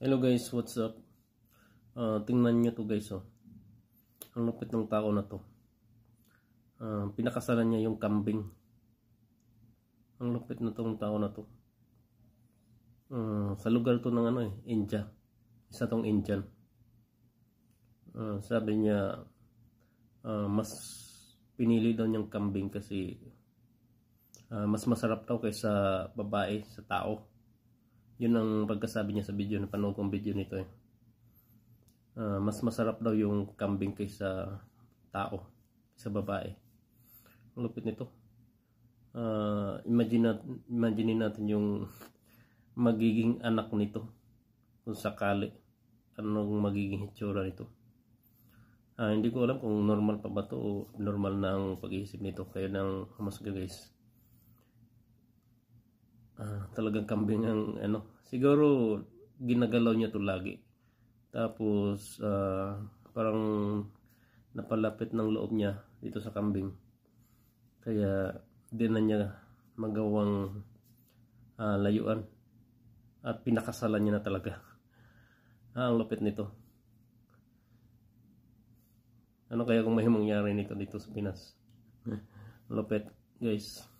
Hello guys, what's up? Tingnan nyo to guys, oh. Ang lupit ng tao na to. Pinakasalan niya yung kambing. Ang lupit na tong tao na to. Sa lugar to ng India. Isa tong Indian. Sabi niya mas pinili daw niyang kambing kasi mas masarap daw kaysa babae sa tao. Yun ang pagkasabi niya sa video, napanood kong video nito eh. Mas masarap daw yung kambing kaysa tao, kaysa babae. Ang lupit nito. Imagine natin yung magiging anak nito kung sakali. Anong magiging hitsura nito. Hindi ko alam kung normal pa ba to o normal na ang pag-iisip nito. Kaya nang humasga guys. Talagang kambing ang siguro ginagalaw niya to lagi. Tapos parang napalapit ng loob niya dito sa kambing. Kaya di na niya magawang layuan. At pinakasalan niya na talaga. Ang lupit nito. Ano kaya kung may mangyari nito dito sa Pinas? Lupit guys.